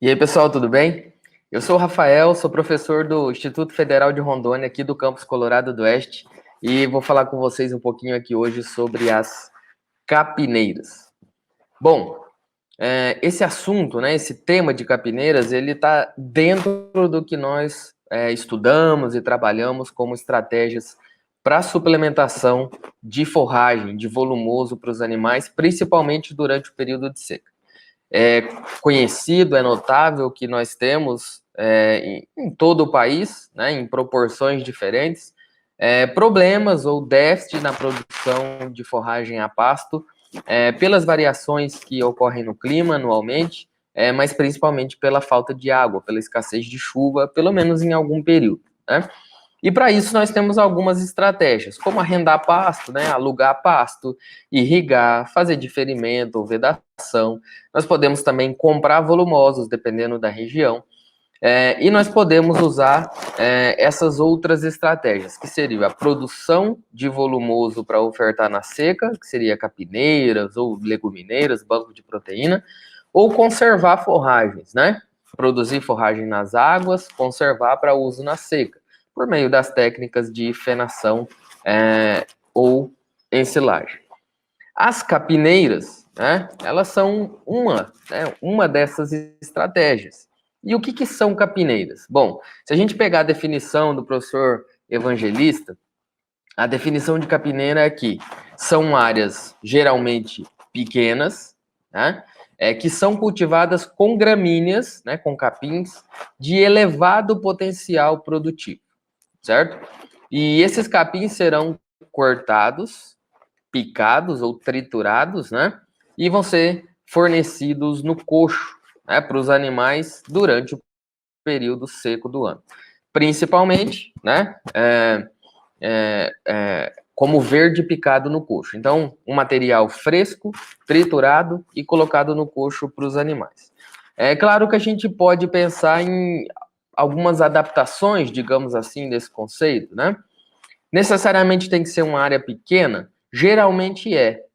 E aí, pessoal, tudo bem? Eu sou o Rafael, sou professor do Instituto Federal de Rondônia, aqui do campus Colorado do Oeste, e vou falar com vocês um pouquinho aqui hoje sobre as capineiras. Bom, esse assunto, né, esse tema de capineiras, ele está dentro do que nós estudamos e trabalhamos como estratégias para suplementação de forragem, de volumoso para os animais, principalmente durante o período de seca. É conhecido, é notável que nós temos em todo o país, né, em proporções diferentes, problemas ou déficit na produção de forragem a pasto, pelas variações que ocorrem no clima anualmente, mas principalmente pela falta de água, pela escassez de chuva, pelo menos em algum período, né? E para isso nós temos algumas estratégias, como arrendar pasto, né, alugar pasto, irrigar, fazer diferimento ou vedação. Nós podemos também comprar volumosos, dependendo da região. E nós podemos usar essas outras estratégias, que seria a produção de volumoso para ofertar na seca, que seria capineiras ou legumineiras, banco de proteína, ou conservar forragens, né? Produzir forragem nas águas, conservar para uso na seca, por meio das técnicas de fenação ou ensilagem. As capineiras, né, elas são uma dessas estratégias. E o que são capineiras? Bom, se a gente pegar a definição do professor Evangelista, a definição de capineira é que são áreas geralmente pequenas, né, que são cultivadas com gramíneas, né, com capins, de elevado potencial produtivo, certo? E esses capins serão cortados, picados ou triturados, né? E vão ser fornecidos no coxo, né, para os animais durante o período seco do ano. Principalmente, né? Como verde picado no coxo. Então, um material fresco, triturado e colocado no coxo para os animais. É claro que a gente pode pensar em algumas adaptações, digamos assim, desse conceito, né? Necessariamente tem que ser uma área pequena? Geralmente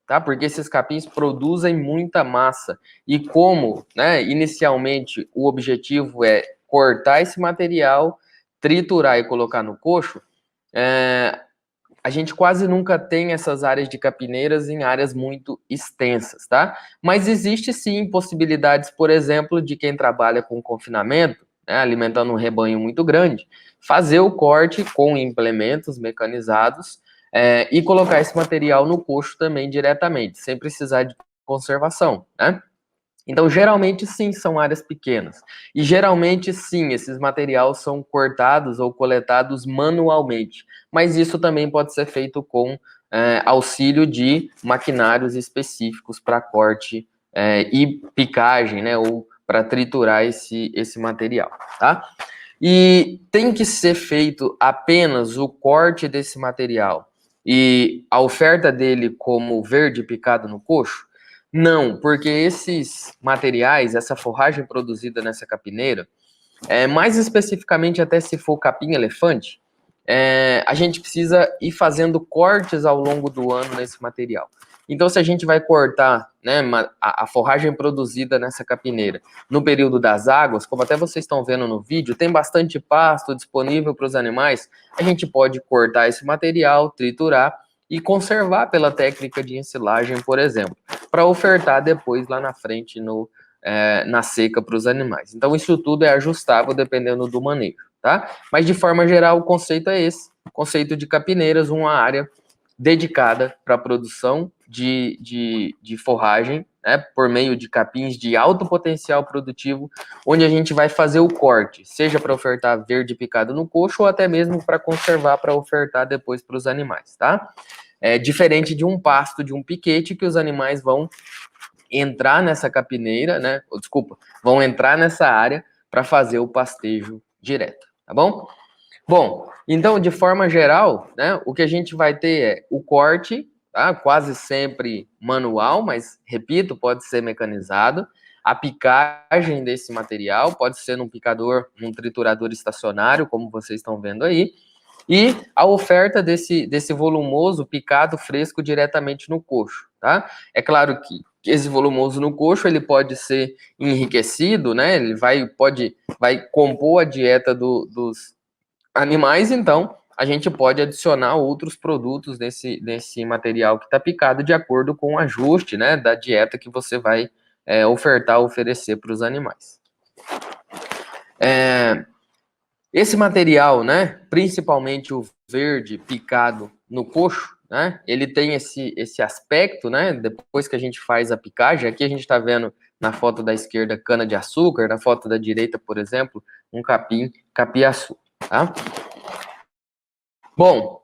tá? Porque esses capins produzem muita massa. E como, né, inicialmente o objetivo é cortar esse material, triturar e colocar no coxo, a gente quase nunca tem essas áreas de capineiras em áreas muito extensas, tá? Mas existe sim possibilidades, por exemplo, de quem trabalha com confinamento, né, alimentando um rebanho muito grande, fazer o corte com implementos mecanizados e colocar esse material no coxo também diretamente, sem precisar de conservação, né? Então, geralmente, sim, são áreas pequenas. E, geralmente, sim, esses materiais são cortados ou coletados manualmente. Mas isso também pode ser feito com auxílio de maquinários específicos para corte e picagem, né? Ou para triturar esse material, tá? E tem que ser feito apenas o corte desse material e a oferta dele como verde picado no coxo? Não, porque esses materiais, essa forragem produzida nessa capineira, mais especificamente até se for capim-elefante, a gente precisa ir fazendo cortes ao longo do ano nesse material. Então, se a gente vai cortar, né, a forragem produzida nessa capineira no período das águas, como até vocês estão vendo no vídeo, tem bastante pasto disponível para os animais, a gente pode cortar esse material, triturar e conservar pela técnica de ensilagem, por exemplo, para ofertar depois lá na frente na seca para os animais. Então, isso tudo é ajustável dependendo do manejo, tá? Mas, de forma geral, o conceito é esse, o conceito de capineiras, uma área dedicada para a produção de forragem, né, por meio de capins de alto potencial produtivo, onde a gente vai fazer o corte, seja para ofertar verde picado no coxo ou até mesmo para conservar para ofertar depois para os animais, tá? É diferente de um pasto, de um piquete, que os animais vão entrar nessa capineira, né? Desculpa, vão entrar nessa área para fazer o pastejo direto, tá bom? Bom, então, de forma geral, né, o que a gente vai ter é o corte, tá? Quase sempre manual, mas, repito, pode ser mecanizado. A picagem desse material pode ser num picador, num triturador estacionário, como vocês estão vendo aí. E a oferta desse volumoso picado fresco diretamente no coxo, tá? É claro que esse volumoso no coxo ele pode ser enriquecido, né? Ele vai compor a dieta dos animais, então a gente pode adicionar outros produtos nesse material que está picado de acordo com o ajuste, né, da dieta que você vai oferecer para os animais. Esse material, né, principalmente o verde picado no coxo, né, ele tem esse aspecto, né, depois que a gente faz a picagem, aqui a gente está vendo na foto da esquerda cana de açúcar, na foto da direita, por exemplo, um capiaçu, tá? Bom,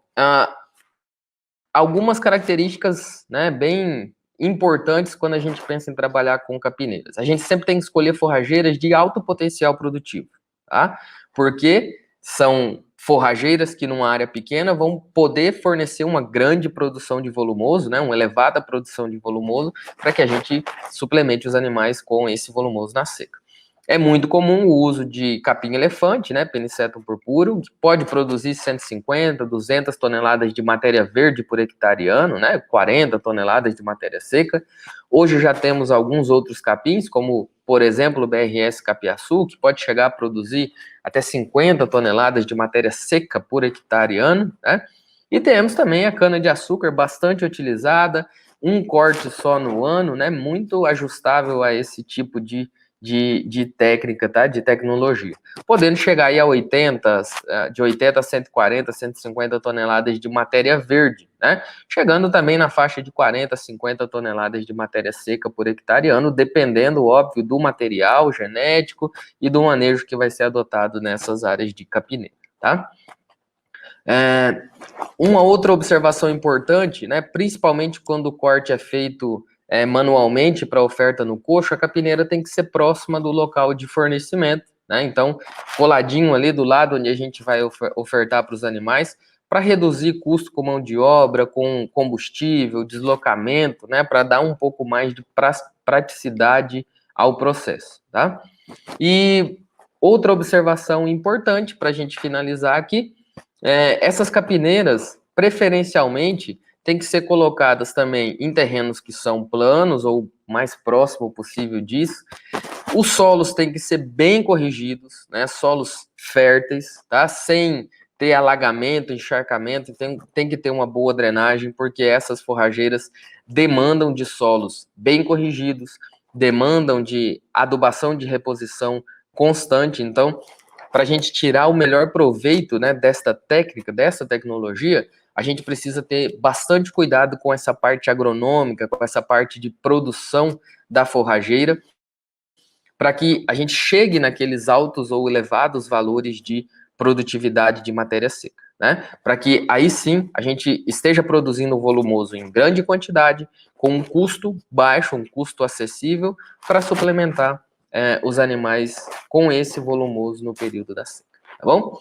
algumas características, né, bem importantes quando a gente pensa em trabalhar com capineiras. A gente sempre tem que escolher forrageiras de alto potencial produtivo, tá? Porque são forrageiras que numa área pequena vão poder fornecer uma grande produção de volumoso, né, uma elevada produção de volumoso, para que a gente suplemente os animais com esse volumoso na seca. É muito comum o uso de capim-elefante, né, Penicetum purpureum, que pode produzir 150, 200 toneladas de matéria verde por hectare ano, né, 40 toneladas de matéria seca. Hoje já temos alguns outros capins, como, por exemplo, o BRS capiaçu, que pode chegar a produzir até 50 toneladas de matéria seca por hectare ano, né? E temos também a cana-de-açúcar bastante utilizada, um corte só no ano, né, muito ajustável a esse tipo de técnica, tá? De tecnologia. Podendo chegar aí a 80, de 80 a 140, 150 toneladas de matéria verde, né? Chegando também na faixa de 40, 50 toneladas de matéria seca por hectare ano, dependendo, óbvio, do material genético e do manejo que vai ser adotado nessas áreas de capineira, tá? Uma outra observação importante, né, principalmente quando o corte é feito manualmente para oferta no coxo, a capineira tem que ser próxima do local de fornecimento, né? Então, coladinho ali do lado onde a gente vai ofertar para os animais, para reduzir custo com mão de obra, com combustível, deslocamento, né? Para dar um pouco mais de praticidade ao processo, tá? E outra observação importante para a gente finalizar aqui, essas capineiras, preferencialmente, têm que ser colocadas também em terrenos que são planos ou mais próximo possível disso. Os solos têm que ser bem corrigidos, né? Solos férteis, tá? Sem ter alagamento, encharcamento, tem que ter uma boa drenagem, porque essas forrageiras demandam de solos bem corrigidos, demandam de adubação de reposição constante. Então, para a gente tirar o melhor proveito, né, desta técnica, dessa tecnologia, a gente precisa ter bastante cuidado com essa parte agronômica, com essa parte de produção da forrageira, para que a gente chegue naqueles altos ou elevados valores de produtividade de matéria seca, né? Para que aí sim a gente esteja produzindo volumoso em grande quantidade, com um custo baixo, um custo acessível, para suplementar os animais com esse volumoso no período da seca, tá bom?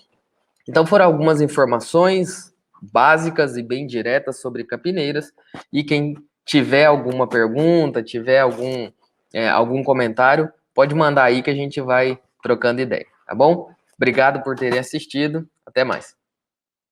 Então foram algumas informações básicas e bem diretas sobre capineiras, e quem tiver alguma pergunta, tiver algum comentário, pode mandar aí que a gente vai trocando ideia, tá bom? Obrigado por terem assistido, até mais.